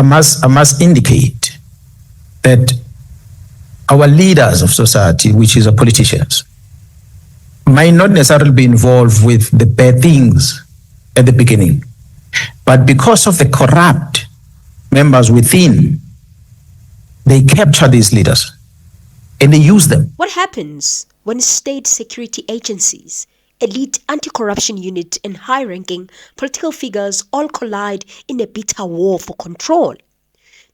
I must indicate that our leaders of society, which is our politicians, might not necessarily be involved with the bad things at the beginning, but because of the corrupt members within, they capture these leaders and they use them. What happens when state security agencies, elite anti-corruption unit, and high-ranking political figures all collide in a bitter war for control?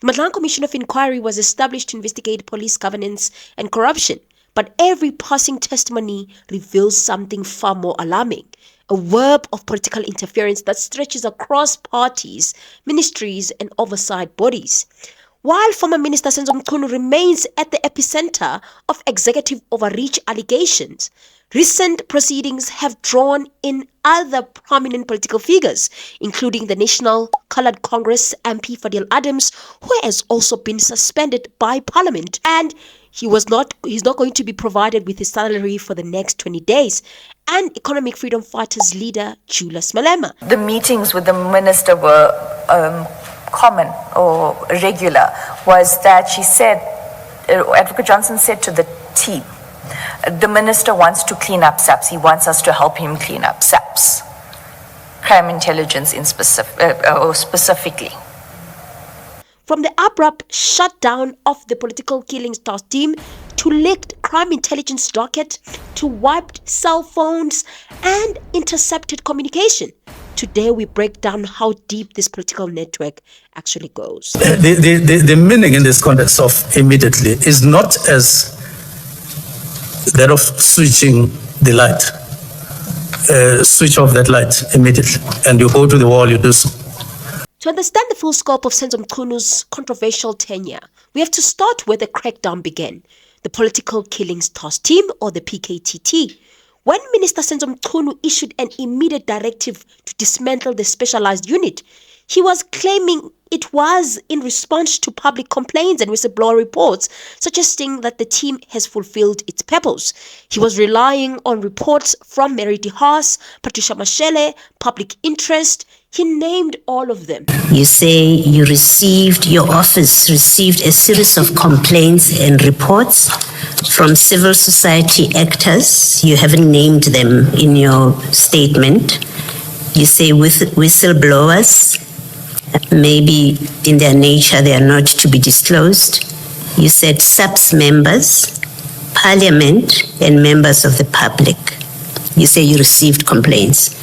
The Madlanga Commission of Inquiry was established to investigate police governance and corruption, but every passing testimony reveals something far more alarming: a web of political interference that stretches across parties, ministries, and oversight bodies. While former Minister Senzo Mchunu remains at the epicenter of executive overreach allegations, recent proceedings have drawn in other prominent political figures, including the National Coloured Congress MP Fadiel Adams, who has also been suspended by Parliament, and he's not going to be provided with his salary for the next 20 days, and Economic Freedom Fighters leader Julius Malema. The meetings with the minister were common or regular. Was that she said, Advocate Johnson said to the team, the minister wants to clean up SAPS. He wants us to help him clean up SAPS, crime intelligence specifically. From the abrupt shutdown of the political killings task team to leaked crime intelligence docket to wiped cell phones and intercepted communication, today we break down how deep this political network actually goes. The meaning in this context of immediately is not as that of switching the light. Switch off that light immediately and you go to the wall, you do so. To understand the full scope of Senzo Mchunu's controversial tenure, we have to start where the crackdown began: the Political Killings Task Team, or the PKTT. When Minister Senzo Mchunu issued an immediate directive to dismantle the specialized unit, he was claiming it was in response to public complaints and whistleblower reports suggesting that the team has fulfilled its purpose. He was relying on reports from Mary de Haas, Patricia Mashele, public interest. He named all of them. You say your office received a series of complaints and reports from civil society actors. You haven't named them in your statement. You say with whistleblowers, maybe in their nature they are not to be disclosed. You said SAPS members, Parliament, and members of the public. You say you received complaints.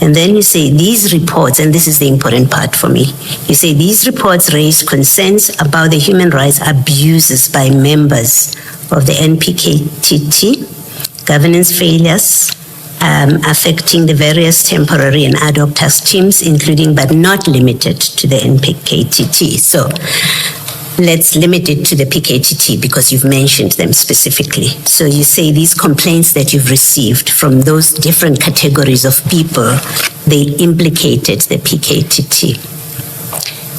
And then you say these reports, and this is the important part for me, you say these reports raise concerns about the human rights abuses by members of the NPKTT, governance failures, affecting the various temporary and ad hoc task teams, including but not limited to the NPKTT. So let's limit it to the PKTT because you've mentioned them specifically. So you say these complaints that you've received from those different categories of people, they implicated the PKTT.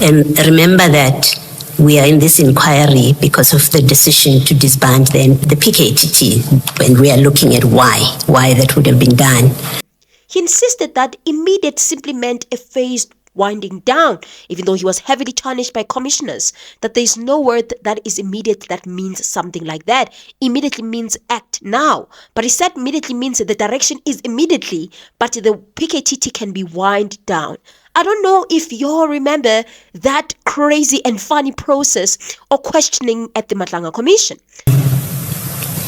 And remember that we are in this inquiry because of the decision to disband the PKTT, when we are looking at why that would have been done. He insisted that immediate simply meant a phased winding down, even though he was heavily tarnished by commissioners, that there is no word that is immediate that means something like that. Immediately means act now. But he said immediately means that the direction is immediately, but the PKTT can be wind down. I don't know if you all remember that crazy and funny process or questioning at the Madlanga Commission.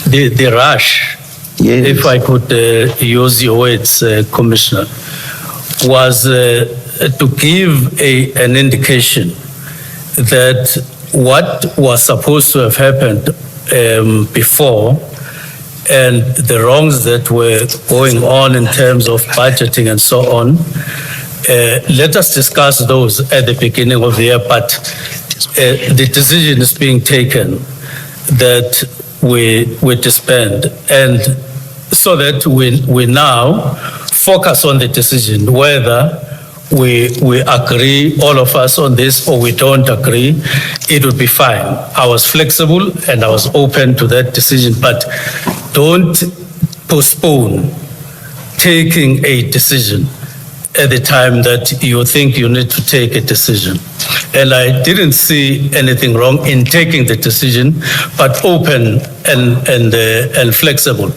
The rush, yes, if I could use your words, Commissioner, was to give an indication that what was supposed to have happened before and the wrongs that were going on in terms of budgeting and so on, let us discuss those at the beginning of the year, but the decision is being taken that we disband, and so that we now focus on the decision whether we agree, all of us, on this, or we don't agree. It would be fine. I was flexible and I was open to that decision, but don't postpone taking a decision at the time that you think you need to take a decision. And I didn't see anything wrong in taking the decision, but open and flexible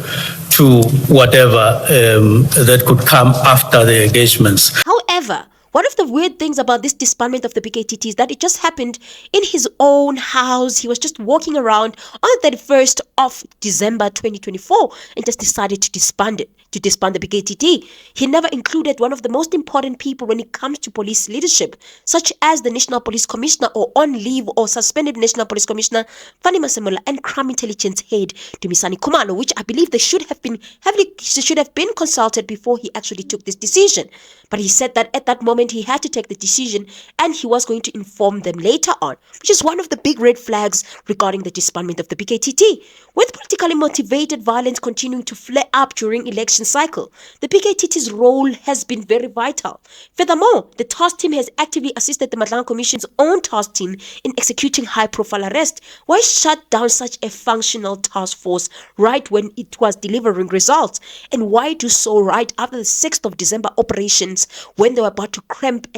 to whatever that could come after the engagements. However, one of the weird things about this disbandment of the PKTT is that it just happened in his own house. He was just walking around on the 31st of December 2024 and just decided to disband it, to disband the PKTT. He never included one of the most important people when it comes to police leadership, such as the National Police Commissioner, or on leave or suspended National Police Commissioner Fani Masemola, and Crime Intelligence Head Dumisani Khumalo, which I believe they should have been consulted before he actually took this decision. But he said that at that moment he had to take the decision and he was going to inform them later on, which is one of the big red flags regarding the disbandment of the PKTT. With politically motivated violence continuing to flare up during election cycle, the PKTT's role has been very vital. Furthermore, the task team has actively assisted the Madlanga Commission's own task team in executing high-profile arrests. Why shut down such a functional task force right when it was delivering results? And why do so right after the 6th of December operations, when they were about to clamp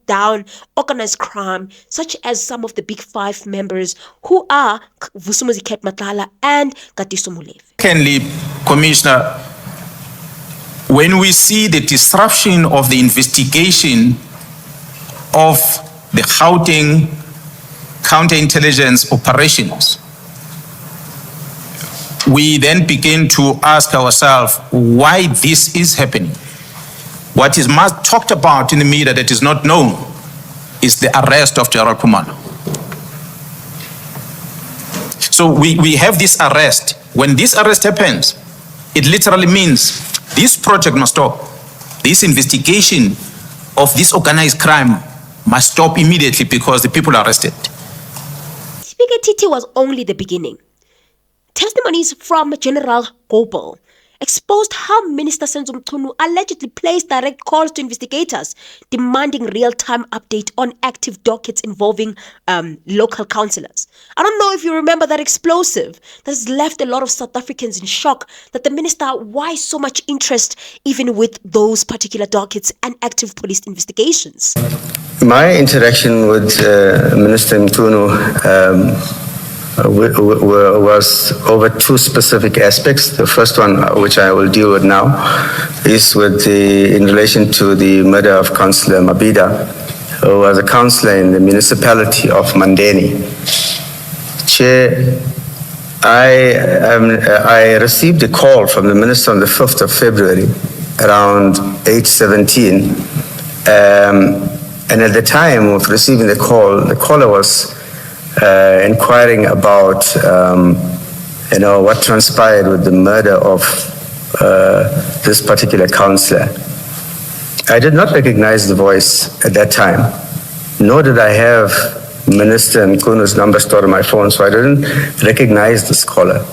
down organized crime, such as some of the big 5 members who are Vusumuzi Cat Matlala and Katiso Molefe? Secondly, Commissioner, when we see the disruption of the investigation of the Gauteng counterintelligence operations, we then begin to ask ourselves why this is happening. What is much talked about in the media that is not known is the arrest of General Khumalo. So we have this arrest. When this arrest happens, it literally means this project must stop. This investigation of this organized crime must stop immediately because the people are arrested. PKTT was only the beginning. Testimonies from General Gobel exposed how Minister Senzo Mchunu allegedly placed direct calls to investigators demanding real-time update on active dockets involving local councillors. I don't know if you remember that explosive that has left a lot of South Africans in shock, that the minister, why so much interest even with those particular dockets and active police investigations? My interaction with Minister Mchunu was over 2 specific aspects. The first one, which I will deal with now, is in relation to the murder of Councillor Mabida, who was a councillor in the municipality of Mandeni. Chair, I received a call from the minister on the 5th of February around 8:17, and at the time of receiving the caller was inquiring about, what transpired with the murder of this particular councillor. I did not recognize the voice at that time, nor did I have Minister Mchunu's number stored on my phone, so I didn't recognize this caller.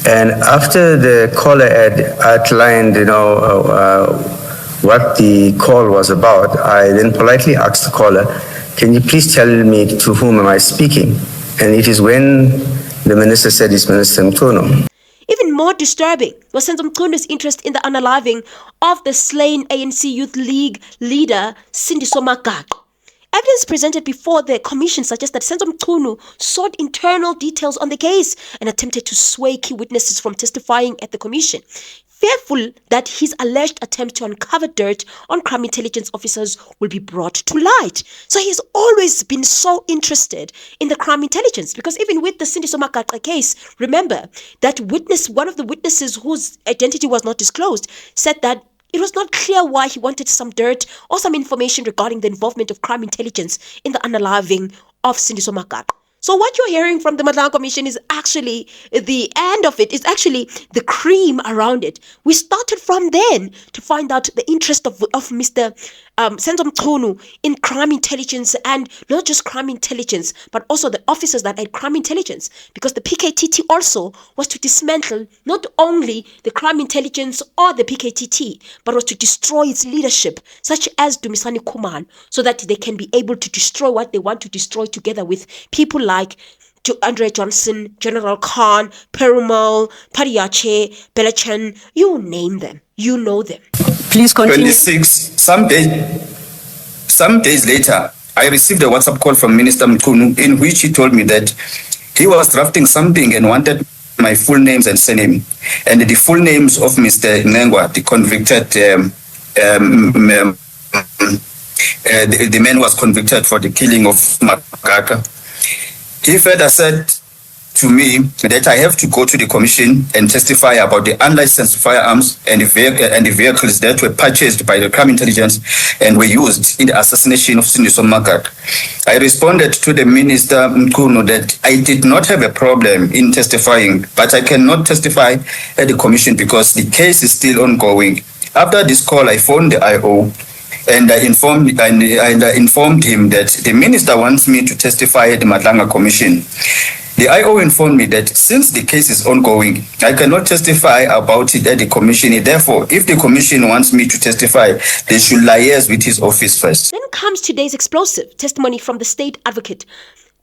And after the caller had outlined, what the call was about, I then politely asked the caller, "Can you please tell me to whom am I speaking?" And it is when the minister said it's Minister Mchunu. Even more disturbing was Senzo Mchunu's interest in the unaliving of the slain ANC Youth League leader Sindiso Magaqo. Evidence presented before the commission suggests that Senzo Mchunu sought internal details on the case and attempted to sway key witnesses from testifying at the commission, fearful that his alleged attempt to uncover dirt on crime intelligence officers will be brought to light. So he's always been so interested in the crime intelligence, because even with the Sindiso Magaqo case, remember that one of the witnesses whose identity was not disclosed, said that it was not clear why he wanted some dirt or some information regarding the involvement of crime intelligence in the unaliving of Sindiso Magaqo. So what you're hearing from the Madlanga Commission is actually the end of it. It's actually the cream around it. We started from then to find out the interest of Mr. Senzo Mchunu in crime intelligence, and not just crime intelligence, but also the officers that had crime intelligence, because the PKTT also was to dismantle not only the crime intelligence or the PKTT, but was to destroy its leadership, such as Dumisani Khumalo, so that they can be able to destroy what they want to destroy together with people like Andrea Johnson, General Khan, Perumal, Padiache, Belachan, you name them, you know them. Please continue. 26, some days later, I received a WhatsApp call from Minister Mchunu in which he told me that he was drafting something and wanted my full names and surname. And the full names of Mr. Nengwa, the convicted, the man who was convicted for the killing of Makaka. He further said to me that I have to go to the commission and testify about the unlicensed firearms and the vehicles that were purchased by the crime intelligence and were used in the assassination of Sindiso Makaka. I responded to the Minister Mchunu that I did not have a problem in testifying, but I cannot testify at the commission because the case is still ongoing. After this call, I phoned the IO and I informed him that the minister wants me to testify at the Madlanga Commission. The IO informed me that since the case is ongoing, I cannot testify about it at the commission. Therefore, if the commission wants me to testify, they should liaise with his office first. Then comes today's explosive testimony from the state advocate,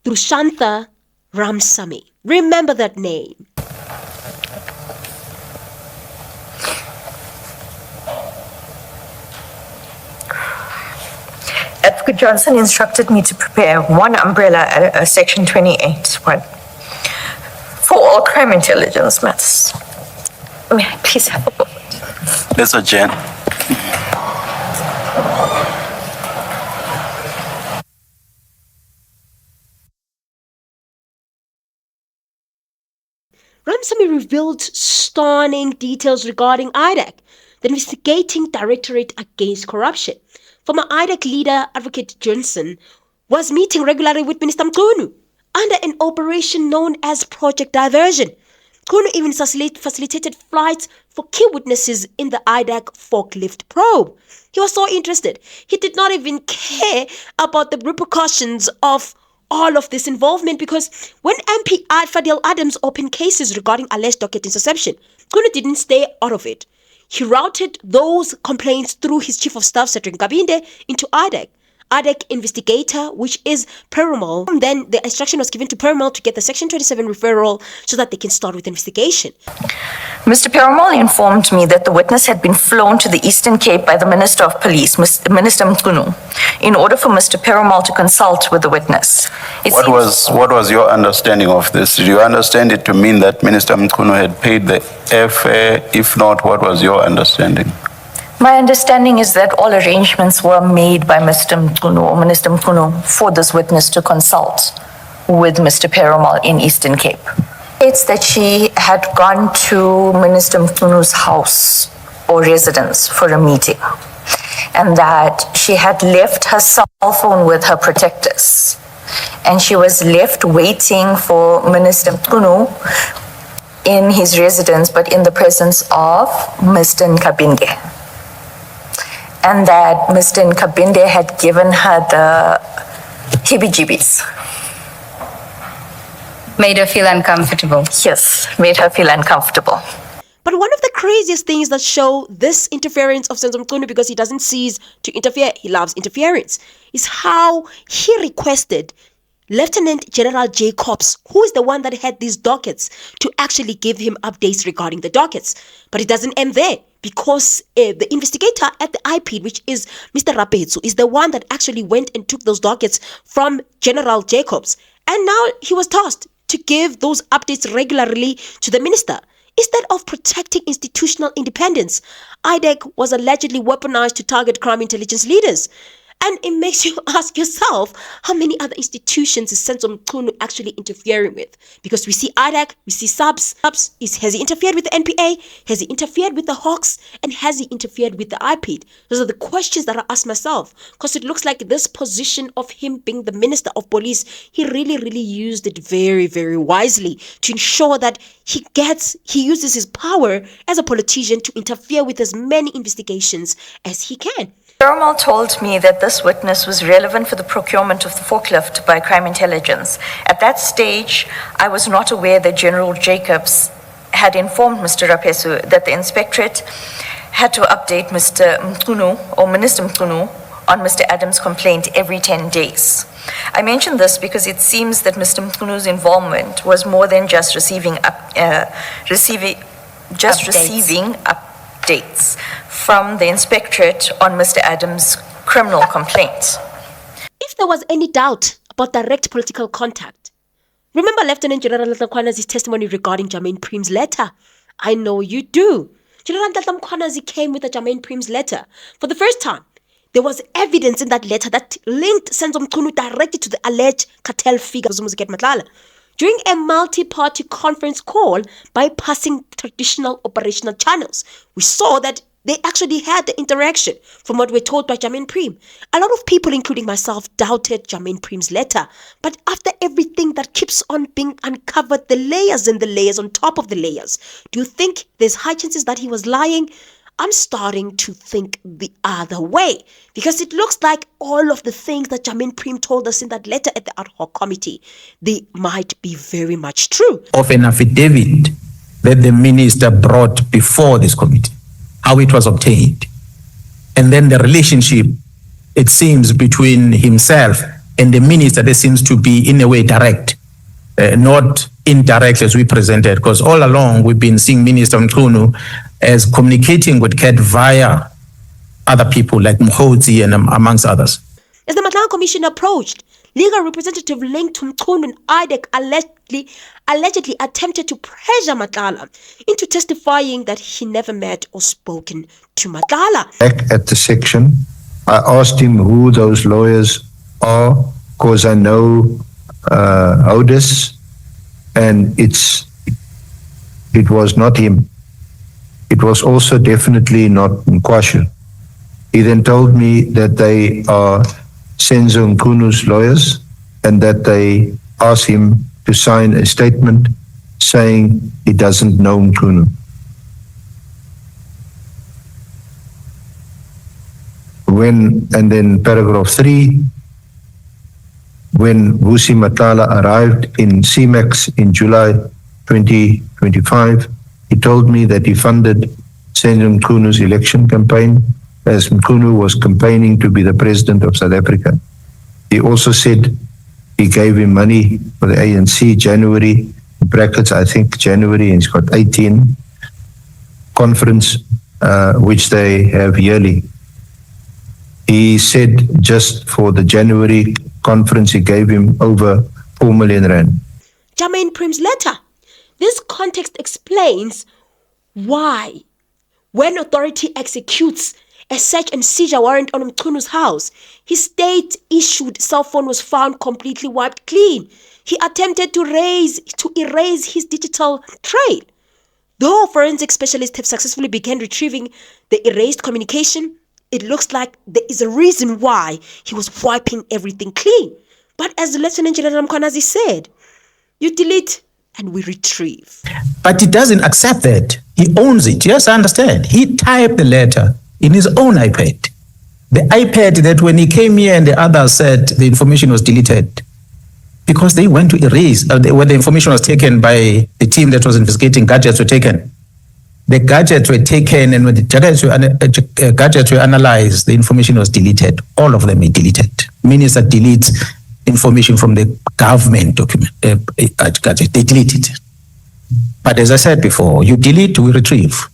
Drushantha Ramsamy. Remember that name. Advocate Johnson instructed me to prepare one umbrella, Section 28, for all crime intelligence matters. May I please have a moment? Let's adjourn. Ramsamy revealed stunning details regarding IDAC, the investigating directorate against corruption. Former IDAC leader, Advocate Johnson, was meeting regularly with Minister Mchunu under an operation known as Project Diversion. Mchunu even facilitated flights for key witnesses in the IDAC forklift probe. He was so interested, he did not even care about the repercussions of all of this involvement, because when MP Fadiel Adams opened cases regarding alleged docket interception, Mchunu didn't stay out of it. He routed those complaints through his chief of staff, Cedric Nkabinde, into IDAC. IDAC investigator, which is Perumal. Then the instruction was given to Perumal to get the Section 27 referral so that they can start with the investigation. Mr. Perumal informed me that the witness had been flown to the Eastern Cape by the Minister of Police, Minister Mchunu, in order for Mr. Perumal to consult with the witness. What was your understanding of this? Did you understand it to mean that Minister Mchunu had paid the airfare? If not, what was your understanding? My understanding is that all arrangements were made by Mr. Mchunu or Minister Mchunu for this witness to consult with Mr. Perumal in Eastern Cape. It's that she had gone to Minister Mchunu's house or residence for a meeting, and that she had left her cell phone with her protectors, and she was left waiting for Minister Mchunu in his residence, but in the presence of Mr. Nkabinde. And that Mr. Nkabinde had given her the heebie-jeebies. Made her feel uncomfortable. Yes, made her feel uncomfortable. But one of the craziest things that show this interference of Senzo Mchunu, because he doesn't cease to interfere, he loves interference, is how he requested Lieutenant General Jacobs, who is the one that had these dockets, to actually give him updates regarding the dockets. But it doesn't end there, because the investigator at the IP, which is Mr. Rabezu, is the one that actually went and took those dockets from General Jacobs. And now he was tasked to give those updates regularly to the minister. Instead of protecting institutional independence, IDAC was allegedly weaponized to target crime intelligence leaders. And it makes you ask yourself, how many other institutions is Senzo Mchunu actually interfering with? Because we see IDAC, we see SAPS. Has he interfered with the NPA? Has he interfered with the Hawks? And has he interfered with the IPED? Those are the questions that I ask myself. Because it looks like this position of him being the Minister of Police, he really used it very, very wisely to ensure that he uses his power as a politician to interfere with as many investigations as he can. Perumal told me that this witness was relevant for the procurement of the forklift by crime intelligence. At that stage, I was not aware that General Jacobs had informed Mr. Rabezu that the inspectorate had to update Mr. Mchunu or Minister Mchunu on Mr. Adams' complaint every 10 days. I mention this because it seems that Mr. Mchunu's involvement was more than just receiving updates from the Inspectorate on Mr. Adams' criminal complaints. If there was any doubt about direct political contact, remember Lieutenant General Nhlanhla Mkhwanazi's testimony regarding Germaine Prem's letter? I know you do. General Nhlanhla Mkhwanazi came with a Germaine Prem's letter. For the first time, there was evidence in that letter that linked Senzo Mchunu directly to the alleged cartel figure Rabezu Cat Matlala. During a multi-party conference call bypassing traditional operational channels, we saw that they actually had the interaction from what we're told by Germaine Prem. A lot of people, including myself, doubted Germaine Prem's letter. But after everything that keeps on being uncovered, the layers and the layers on top of the layers, do you think there's high chances that he was lying? I'm starting to think the other way, because it looks like all of the things that Germaine Prem told us in that letter at the ad hoc committee, they might be very much true. Of an affidavit that the minister brought before this committee, how it was obtained, and then the relationship, it seems, between himself and the minister, that seems to be in a way direct, not indirect as we presented, because all along we've been seeing Minister Mchunu as communicating with CAT via other people like Mkhwanazi and amongst others. As the Madlanga Commission approached, legal representative linked to Mchunu and IDAC allegedly attempted to pressure Matlala into testifying that he never met or spoken to Matlala. Back at the section, I asked him who those lawyers are, because I know Otis, and it was not him. It was also definitely not Nkwashu. He then told me that they are Senzo Mchunu's lawyers and that they asked him to sign a statement saying he doesn't know Mchunu. And then paragraph 3, when Vusi Matlala arrived in CMAX in July 2025, he told me that he funded Senzo Mchunu's election campaign as Mchunu was campaigning to be the president of South Africa. He also said he gave him money for the ANC January, in brackets, I think January, and he's got 18, conference, which they have yearly. He said just for the January conference, he gave him over 4 million rand. Germaine Prem's letter. This context explains why, when authority executes a search and seizure warrant on Mchunu's house, his state-issued cell phone was found completely wiped clean. He attempted to erase his digital trail. Though forensic specialists have successfully begun retrieving the erased communication, it looks like there is a reason why he was wiping everything clean. But as Lieutenant General Mkhwanazi said, you delete and we retrieve. But he doesn't accept that. He owns it. Yes, I understand. He typed the letter in his own iPad. The iPad that when he came here and the others said the information was deleted because they went to erase, when the information was taken by the team that was investigating, gadgets were taken. The gadgets were taken, and when the gadgets were analyzed, the information was deleted. All of them were deleted. Minister deletes information from the government document, gadget. They delete it. But as I said before, you delete, we retrieve.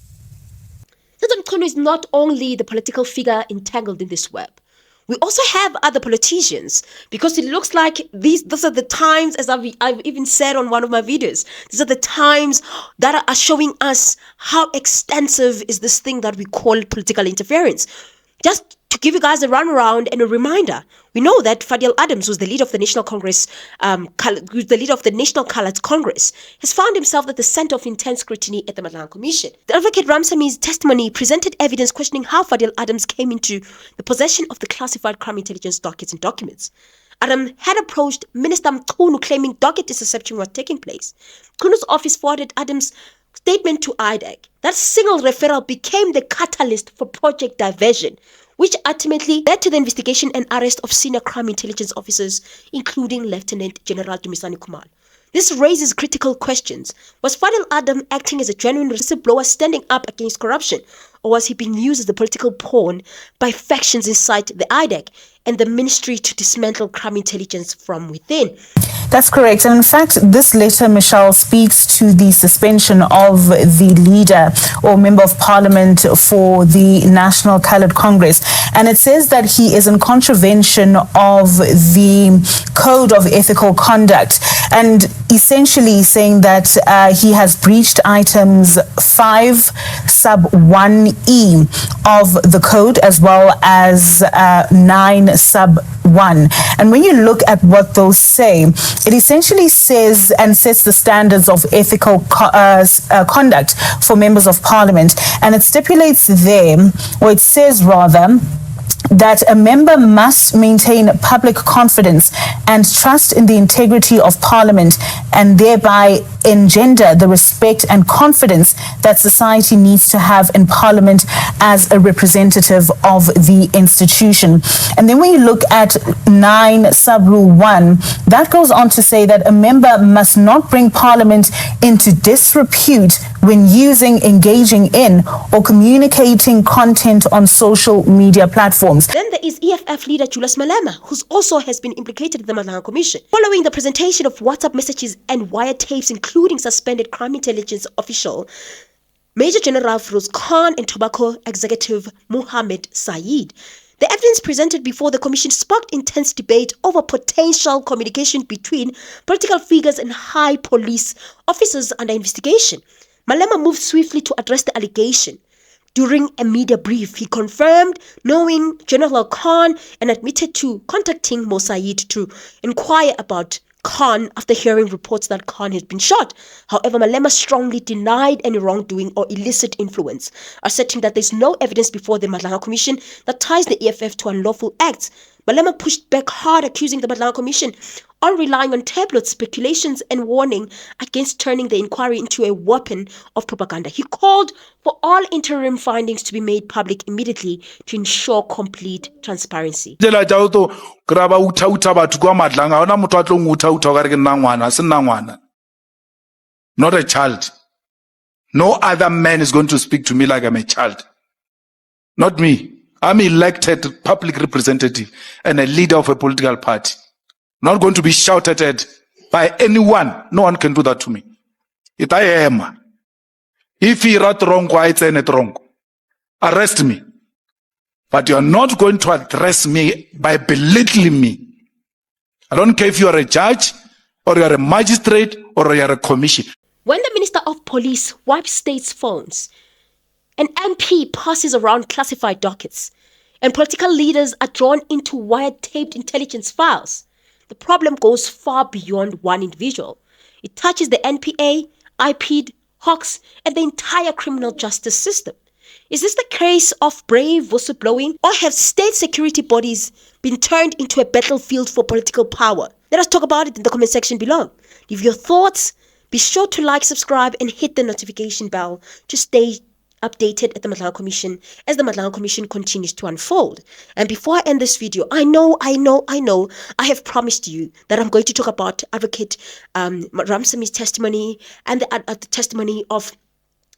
Senzo Mchunu is not only the political figure entangled in this web. We also have other politicians, because it looks like these are the times, as I've even said on one of my videos, these are the times that are showing us how extensive is this thing that we call political interference. Just to give you guys a runaround and a reminder, we know that Fadiel Adams, who's the leader of the National Congress, National Coloured Congress, has found himself at the center of intense scrutiny at the Madlanga Commission. The Advocate Ramsamy's testimony presented evidence questioning how Fadiel Adams came into the possession of the classified crime intelligence dockets and documents. Adam had approached Minister Mchunu claiming docket interception was taking place. Mchunu's office forwarded Adams' statement to IDAC. That single referral became the catalyst for Project Diversion, which ultimately led to the investigation and arrest of senior crime intelligence officers, including Lieutenant General Nhlanhla. This raises critical questions. Was Fadiel Adams acting as a genuine whistleblower standing up against corruption, or was he being used as a political pawn by factions inside the IDAC and the ministry to dismantle crime intelligence from within? That's correct. And in fact, this letter, Michelle, speaks to the suspension of the leader or member of parliament for the National Coloured Congress. And it says that he is in contravention of the Code of Ethical Conduct, and essentially saying that he has breached items 5 sub 1E of the code, as well as 9 sub 1. And when you look at what those say, it essentially says and sets the standards of ethical conduct for members of parliament. And it stipulates there, or it says rather, that a member must maintain public confidence and trust in the integrity of Parliament, and thereby engender the respect and confidence that society needs to have in Parliament as a representative of the institution. And then when you look at 9 sub-rule 1, that goes on to say that a member must not bring Parliament into disrepute when using, engaging in, or communicating content on social media platforms. Then there is EFF leader Julius Malema, who also has been implicated in the Madlanga Commission, following the presentation of WhatsApp messages and wiretaps, including suspended crime intelligence official Major General Feroz Khan and Tobacco Executive Mohammed Saeed. The evidence presented before the commission sparked intense debate over potential communication between political figures and high police officers under investigation. Malema moved swiftly to address the allegation. During a media brief, he confirmed knowing General Khan and admitted to contacting Mo Saeed to inquire about Khan after hearing reports that Khan had been shot. However, Malema strongly denied any wrongdoing or illicit influence, asserting that there is no evidence before the Madlanga Commission that ties the EFF to unlawful acts. Malema pushed back hard, accusing the Madlanga Commission on relying on tabloid speculations and warning against turning the inquiry into a weapon of propaganda. He called for all interim findings to be made public immediately to ensure complete transparency. Not a child. No other man is going to speak to me like I'm a child. Not me. I'm elected public representative and a leader of a political party. Not going to be shouted at by anyone. No one can do that to me. It I am. If he wrote wrong, why it's it wrong? Arrest me. But you're not going to address me by belittling me. I don't care if you are a judge or you are a magistrate or you are a commission. When the Minister of Police wipes states' phones, an MP passes around classified dockets, and political leaders are drawn into wiretaped intelligence files, the problem goes far beyond one individual. It touches the NPA, IPD, Hawks, and the entire criminal justice system. Is this the case of brave whistleblowing, or have state security bodies been turned into a battlefield for political power? Let us talk about it in the comment section below. Leave your thoughts. Be sure to like, subscribe, and hit the notification bell to stay updated at the Madlanga Commission as the Madlanga Commission continues to unfold. And before I end this video, I know, I have promised you that I'm going to talk about Advocate Ramsamy's testimony and the testimony of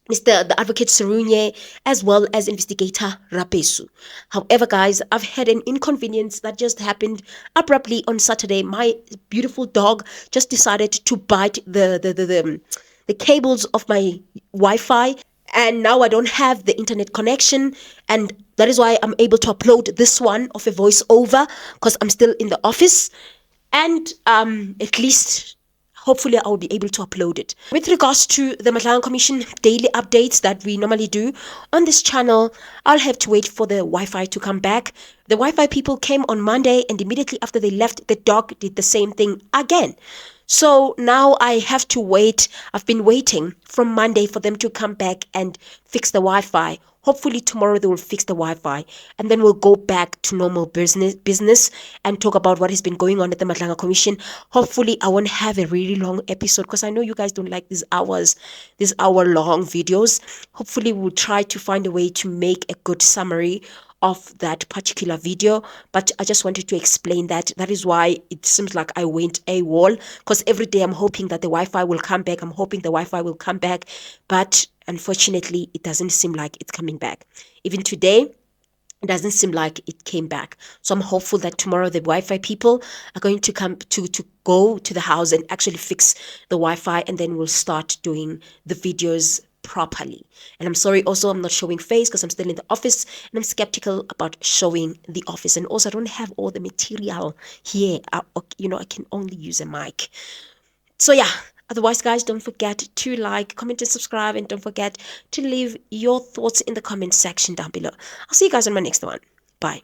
the Advocate Serunye, as well as investigator Rabezu. However, guys, I've had an inconvenience that just happened abruptly on Saturday. My beautiful dog just decided to bite the cables of my Wi-Fi, and now I don't have the internet connection, and that is why I'm able to upload this one of a voiceover, because I'm still in the office, and at least hopefully I will be able to upload it. With regards to the Madlanga Commission daily updates that we normally do on this channel, I'll have to wait for the Wi-Fi to come back. The Wi-Fi people came on Monday, and immediately after they left, the dog did the same thing again. So now I have to wait. I've been waiting from Monday for them to come back and fix the Wi-Fi. Hopefully tomorrow they will fix the Wi-Fi, and then we'll go back to normal business and talk about what has been going on at the Madlanga Commission. Hopefully I won't have a really long episode, because I know you guys don't like these hour-long videos. Hopefully we'll try to find a way to make a good summary of that particular video, but I just wanted to explain that. That is why it seems like I went AWOL, because every day I'm hoping that the Wi-Fi will come back. I'm hoping the Wi-Fi will come back, but unfortunately it doesn't seem like it's coming back. Even today, It doesn't seem like it came back. So I'm hopeful that tomorrow the Wi-Fi people are going to come to go to the house and actually fix the Wi-Fi, and then we'll start doing the videos properly. And I'm sorry also I'm not showing face because I'm still in the office and I'm skeptical about showing the office. And also I don't have all the material here. I can only use a mic. So yeah, otherwise guys, don't forget to like, comment and subscribe, and don't forget to leave your thoughts in the comment section down below. I'll see you guys on my next one. Bye.